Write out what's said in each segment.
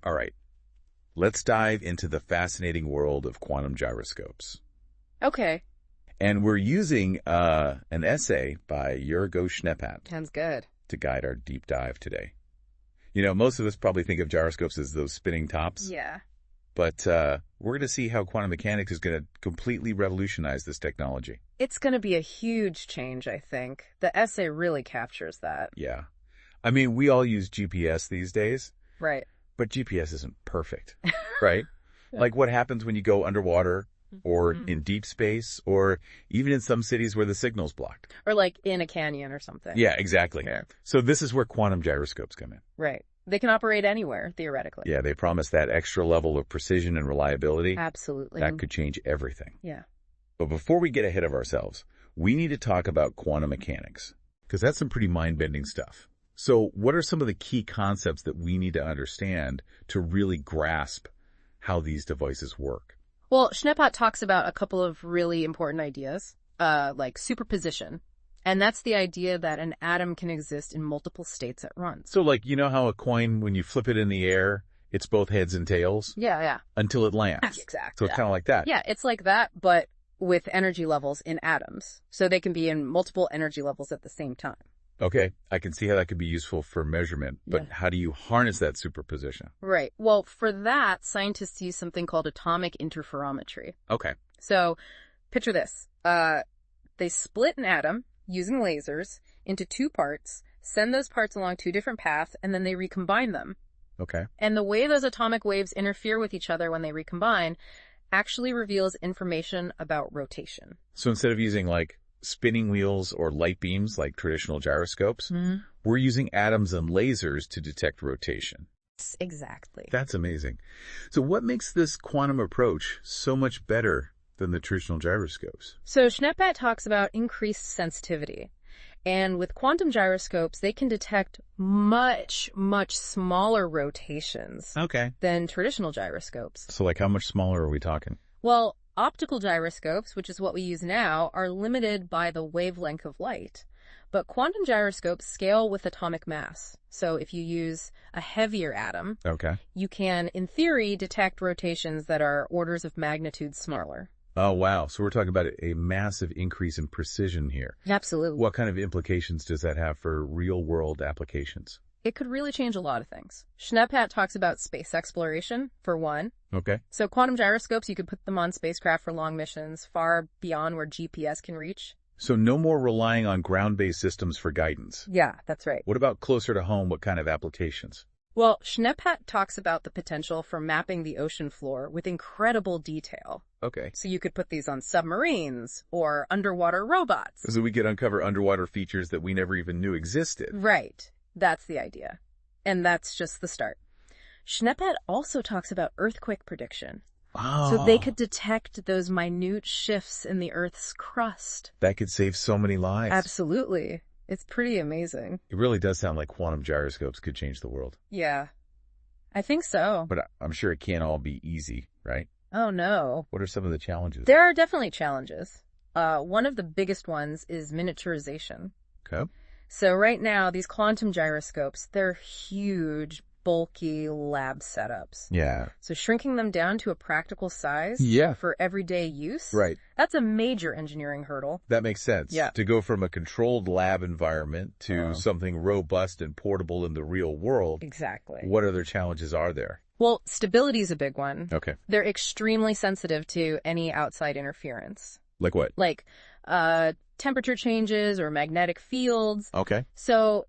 All right, let's dive into the fascinating world of quantum gyroscopes. Okay. And we're using an essay by Gyroscopes Sounds good. to guide our deep dive today. You know, most of us probably think of gyroscopes as those spinning tops. Yeah. But we're going to see how quantum mechanics is going to completely revolutionize this technology. It's going to be a huge change, I think. The essay really captures that. Yeah. I mean, we all use GPS these days, Right. but GPS isn't perfect, right? Like what happens when you go underwater or in deep space or even in some cities where the signal's blocked. Or like in a canyon or something. Yeah, exactly. Yeah. So this is where quantum gyroscopes come in. Right. They can operate anywhere, theoretically. Yeah, they promise that extra level of precision and reliability. Absolutely. That could change everything. Yeah. But before we get ahead of ourselves, we need to talk about quantum mechanics, because that's some pretty mind-bending stuff. So what are some of the key concepts that we need to understand to really grasp how these devices work? Well, Schneeppot talks about a couple of really important ideas, like superposition. And that's the idea that an atom can exist in multiple states at once. So like, you know how a coin, when you flip it in the air, it's both heads and tails? Yeah. Until it lands. Exactly. So it's kind of like that. Yeah, it's like that, but with energy levels in atoms. So they can be in multiple energy levels at the same time. Okay, I can see how that could be useful for measurement, but how do you harness that superposition? Right. Well, for that, scientists use something called atomic interferometry. Okay. So picture this. They split an atom using lasers into two parts, send those parts along two different paths, and then they recombine them. Okay. And the way those atomic waves interfere with each other when they recombine actually reveals information about rotation. So instead of using like spinning wheels or light beams like traditional gyroscopes, we're using atoms and lasers to detect rotation. Exactly. That's amazing. So what makes this quantum approach so much better than the traditional gyroscopes? So Schneeppot talks about increased sensitivity. And with quantum gyroscopes, they can detect much, much smaller rotations than traditional gyroscopes. So like how much smaller are we talking? Well, optical gyroscopes, which is what we use now, are limited by the wavelength of light. But quantum gyroscopes scale with atomic mass. So if you use a heavier atom, you can, in theory, detect rotations that are orders of magnitude smaller. Oh, wow. So we're talking about a massive increase in precision here. Absolutely. What kind of implications does that have for real-world applications? It could really change a lot of things. Schneeppot talks about space exploration, for one. Okay. So quantum gyroscopes, you could put them on spacecraft for long missions, far beyond where GPS can reach. So no more relying on ground-based systems for guidance. Yeah, that's right. What about closer to home? What kind of applications? Well, Schneeppot talks about the potential for mapping the ocean floor with incredible detail. Okay. So you could put these on submarines or underwater robots. So we could uncover underwater features that we never even knew existed. Right. That's the idea. And that's just the start. Schneeppot also talks about earthquake prediction. Oh. So they could detect those minute shifts in the Earth's crust. That could save so many lives. Absolutely. It's pretty amazing. It really does sound like quantum gyroscopes could change the world. Yeah. I think so. But I'm sure it can't all be easy, right? Oh, no. What are some of the challenges? There are definitely challenges. One of the biggest ones is miniaturization. Okay. So right now, these quantum gyroscopes, they're huge, bulky lab setups. Yeah. So shrinking them down to a practical size for everyday use, that's a major engineering hurdle. That makes sense. Yeah. To go from a controlled lab environment to something robust and portable in the real world. Exactly. What other challenges are there? Well, stability is a big one. Okay. They're extremely sensitive to any outside interference. Like what? Like temperature changes or magnetic fields. Okay. So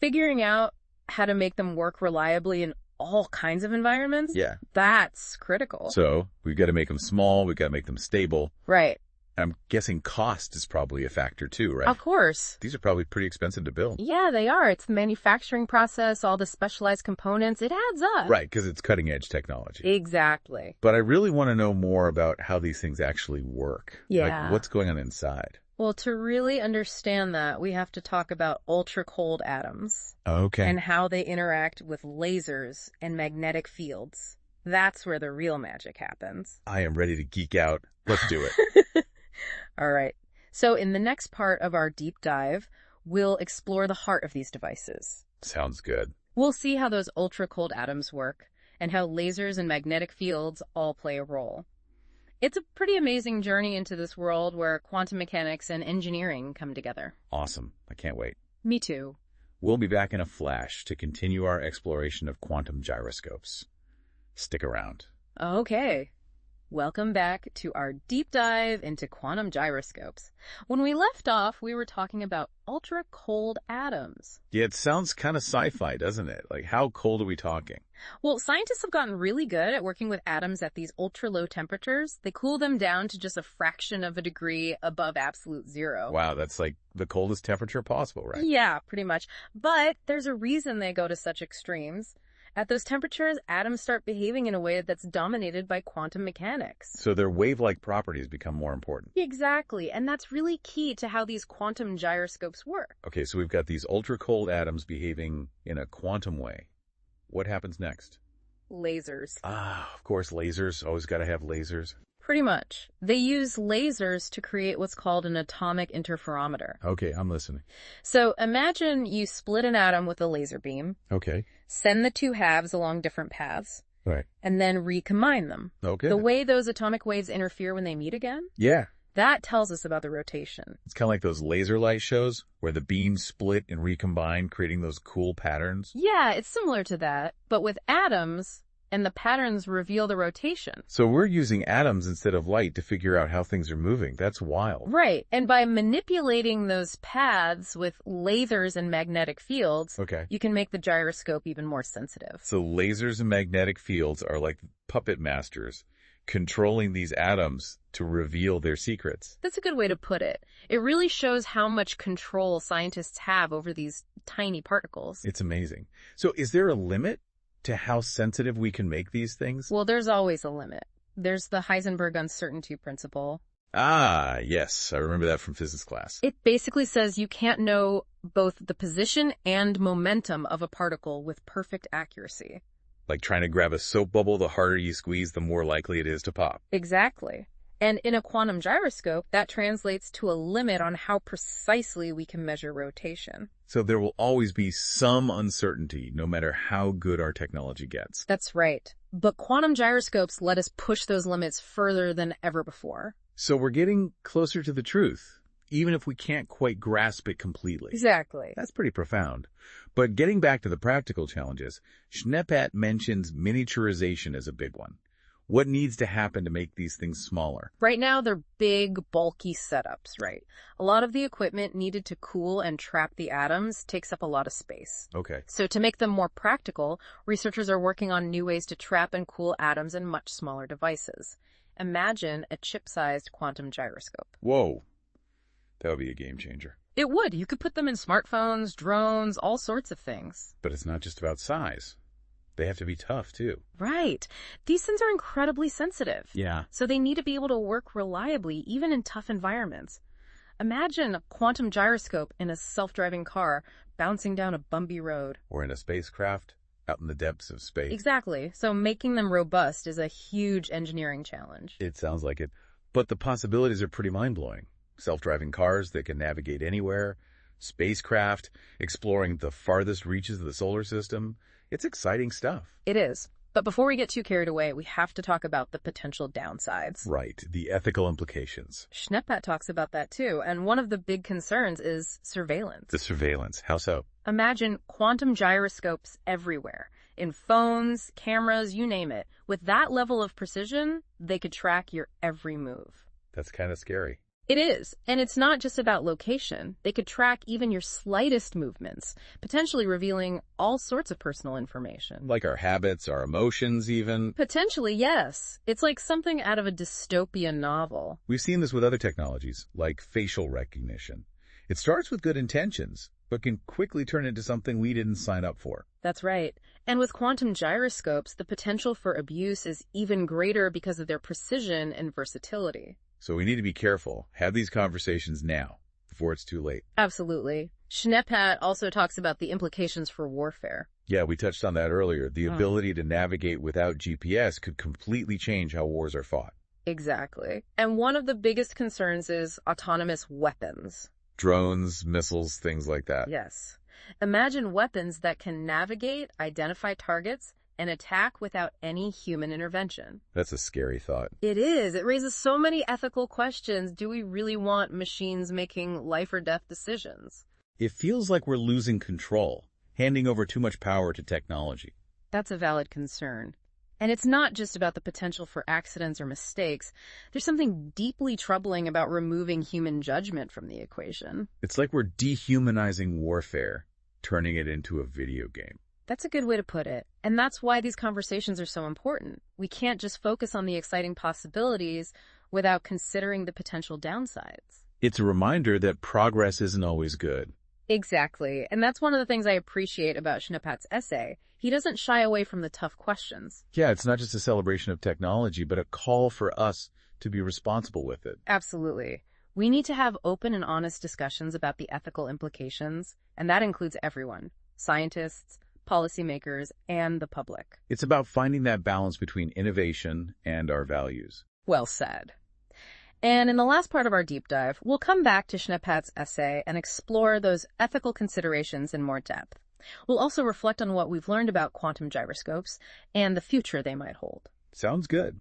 figuring out how to make them work reliably in all kinds of environments, that's critical. So we've got to make them small. We've got to make them stable. Right. I'm guessing cost is probably a factor too, right? Of course. These are probably pretty expensive to build. Yeah, they are. It's the manufacturing process, all the specialized components. It adds up. Right, because it's cutting edge technology. Exactly. But I really want to know more about how these things actually work. Yeah. Like what's going on inside. Well, to really understand that, we have to talk about ultra-cold atoms. Okay. And how they interact with lasers and magnetic fields. That's where the real magic happens. I am ready to geek out. Let's do it. All right. So in the next part of our deep dive, we'll explore the heart of these devices. Sounds good. We'll see how those ultra-cold atoms work and how lasers and magnetic fields all play a role. It's a pretty amazing journey into this world where quantum mechanics and engineering come together. Awesome. I can't wait. Me too. We'll be back in a flash to continue our exploration of quantum gyroscopes. Stick around. Okay. Welcome back to our deep dive into quantum gyroscopes. When we left off, we were talking about ultra-cold atoms. Yeah, it sounds kind of sci-fi, doesn't it? Like, how cold are we talking? Well, scientists have gotten really good at working with atoms at these ultra-low temperatures. They cool them down to just a fraction of a degree above absolute zero. Wow, that's like the coldest temperature possible, right? Yeah, pretty much. But there's a reason they go to such extremes. At those temperatures, atoms start behaving in a way that's dominated by quantum mechanics. So their wave-like properties become more important. Exactly, and that's really key to how these quantum gyroscopes work. Okay, so we've got these ultra-cold atoms behaving in a quantum way. What happens next? Lasers. Ah, of course, lasers. Always got to have lasers. Pretty much. They use lasers to create what's called an atomic interferometer. Okay, I'm listening. So imagine you split an atom with a laser beam, Okay. send the two halves along different paths, Right. and then recombine them. Okay. The way those atomic waves interfere when they meet again, Yeah. that tells us about the rotation. It's kind of like those laser light shows where the beams split and recombine, creating those cool patterns. Yeah, it's similar to that, but with atoms, and the patterns reveal the rotation. So we're using atoms instead of light to figure out how things are moving. That's wild. Right, and by manipulating those paths with lasers and magnetic fields, Okay. you can make the gyroscope even more sensitive. So lasers and magnetic fields are like puppet masters, controlling these atoms to reveal their secrets. That's a good way to put it. It really shows how much control scientists have over these tiny particles. It's amazing. So is there a limit to how sensitive we can make these things? Well, there's always a limit. There's the Heisenberg uncertainty principle. Ah, yes. I remember that from physics class. It basically says you can't know both the position and momentum of a particle with perfect accuracy. Like trying to grab a soap bubble, the harder you squeeze, the more likely it is to pop. Exactly. And in a quantum gyroscope, that translates to a limit on how precisely we can measure rotation. So there will always be some uncertainty, no matter how good our technology gets. That's right. But quantum gyroscopes let us push those limits further than ever before. So we're getting closer to the truth, even if we can't quite grasp it completely. Exactly. That's pretty profound. But getting back to the practical challenges, Schneepat mentions miniaturization as a big one. What needs to happen to make these things smaller? Right now, they're big, bulky setups, right? A lot of the equipment needed to cool and trap the atoms takes up a lot of space. Okay. So to make them more practical, researchers are working on new ways to trap and cool atoms in much smaller devices. Imagine a chip-sized quantum gyroscope. Whoa. That would be a game changer. It would. You could put them in smartphones, drones, all sorts of things. But it's not just about size. They have to be tough, too. Right. These things are incredibly sensitive. Yeah. So they need to be able to work reliably, even in tough environments. Imagine a quantum gyroscope in a self-driving car bouncing down a bumpy road. Or in a spacecraft out in the depths of space. Exactly. So making them robust is a huge engineering challenge. It sounds like it. But the possibilities are pretty mind-blowing. Self-driving cars that can navigate anywhere, spacecraft, exploring the farthest reaches of the solar system. It's exciting stuff. It is. But before we get too carried away, we have to talk about the potential downsides. Right, the ethical implications. Schneepat talks about that too, and one of the big concerns is surveillance. The surveillance. How so? Imagine quantum gyroscopes everywhere. In phones, cameras, you name it. With that level of precision, they could track your every move. That's kind of scary. It is. And it's not just about location. They could track even your slightest movements, potentially revealing all sorts of personal information. Like our habits, our emotions even. Potentially, yes. It's like something out of a dystopian novel. We've seen this with other technologies, like facial recognition. It starts with good intentions, but can quickly turn into something we didn't sign up for. That's right. And with quantum gyroscopes, the potential for abuse is even greater because of their precision and versatility. So we need to be careful. Have these conversations now, before it's too late. Absolutely. Schneepat also talks about the implications for warfare. Yeah, we touched on that earlier. The ability to navigate without GPS could completely change how wars are fought. Exactly. And one of the biggest concerns is autonomous weapons. Drones, missiles, things like that. Yes. Imagine weapons that can navigate, identify targets, and attack without any human intervention. That's a scary thought. It is. It raises so many ethical questions. Do we really want machines making life or death decisions? It feels like we're losing control, handing over too much power to technology. That's a valid concern. And it's not just about the potential for accidents or mistakes. There's something deeply troubling about removing human judgment from the equation. It's like we're dehumanizing warfare, turning it into a video game. That's a good way to put it. And that's why these conversations are so important. We can't just focus on the exciting possibilities without considering the potential downsides. It's a reminder that progress isn't always good. Exactly. And that's one of the things I appreciate about Schnepat's essay. He doesn't shy away from the tough questions. Yeah, it's not just a celebration of technology, but a call for us to be responsible with it. Absolutely. We need to have open and honest discussions about the ethical implications, and that includes everyone, scientists, policymakers, and the public. It's about finding that balance between innovation and our values. Well said. And in the last part of our deep dive, we'll come back to Schnepat's essay and explore those ethical considerations in more depth. We'll also reflect on what we've learned about quantum gyroscopes and the future they might hold. Sounds good.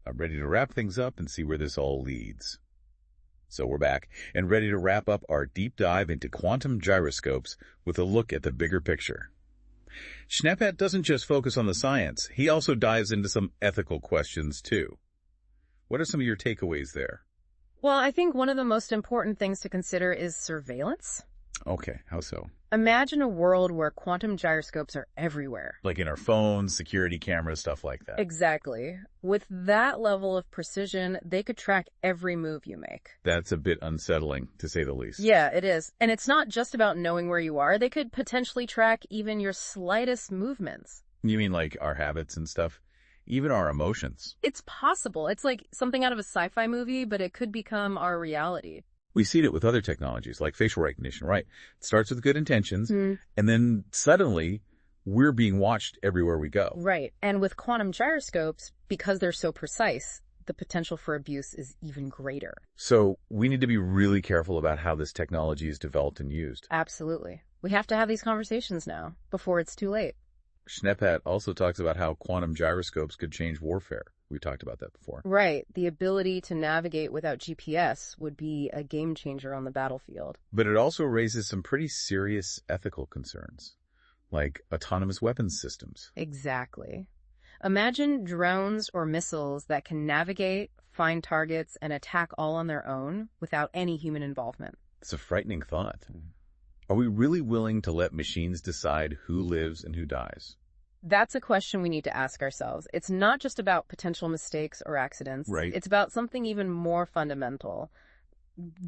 I'm ready to wrap things up and see where this all leads. So we're back and ready to wrap up our deep dive into quantum gyroscopes with a look at the bigger picture. Schnepat doesn't just focus on the science, he also dives into some ethical questions too. What are some of your takeaways there? Well, I think one of the most important things to consider is surveillance. Okay, how so? Imagine a world where quantum gyroscopes are everywhere. Like in our phones, security cameras, stuff like that. Exactly. With that level of precision, they could track every move you make. That's a bit unsettling, to say the least. Yeah, it is. And it's not just about knowing where you are. They could potentially track even your slightest movements. You mean like our habits and stuff? Even our emotions? It's possible. It's like something out of a sci-fi movie, but it could become our reality. We see it with other technologies, like facial recognition, right? It starts with good intentions, and then suddenly, we're being watched everywhere we go. Right. And with quantum gyroscopes, because they're so precise, the potential for abuse is even greater. So we need to be really careful about how this technology is developed and used. Absolutely. We have to have these conversations now, before it's too late. Schnepat also talks about how quantum gyroscopes could change warfare. We talked about that before. Right. The ability to navigate without GPS would be a game changer on the battlefield. But it also raises some pretty serious ethical concerns, like autonomous weapons systems. Exactly. Imagine drones or missiles that can navigate, find targets, and attack all on their own without any human involvement. It's a frightening thought. Are we really willing to let machines decide who lives and who dies? That's a question we need to ask ourselves. It's not just about potential mistakes or accidents. Right. It's about something even more fundamental.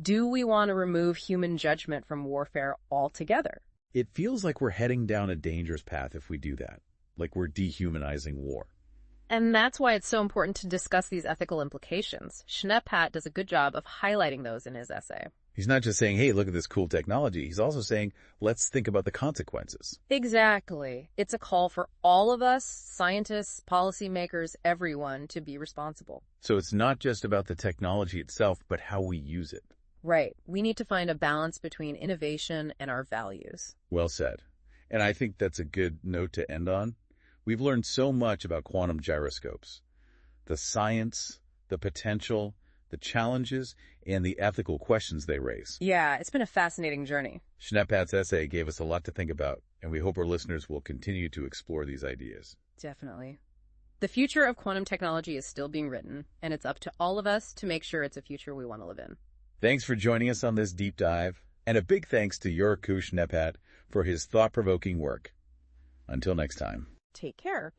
Do we want to remove human judgment from warfare altogether? It feels like we're heading down a dangerous path if we do that, like we're dehumanizing war. And that's why it's so important to discuss these ethical implications. Schnepat does a good job of highlighting those in his essay. He's not just saying, hey, look at this cool technology. He's also saying, let's think about the consequences. Exactly. It's a call for all of us, scientists, policymakers, everyone, to be responsible. So it's not just about the technology itself, but how we use it. Right. We need to find a balance between innovation and our values. Well said. And I think that's a good note to end on. We've learned so much about quantum gyroscopes. The science, the potential, the challenges, and the ethical questions they raise. Yeah, it's been a fascinating journey. Schnepat's essay gave us a lot to think about, and we hope our listeners will continue to explore these ideas. Definitely. The future of quantum technology is still being written, and it's up to all of us to make sure it's a future we want to live in. Thanks for joining us on this deep dive, and a big thanks to Yoroku Schnepat for his thought-provoking work. Until next time. Take care.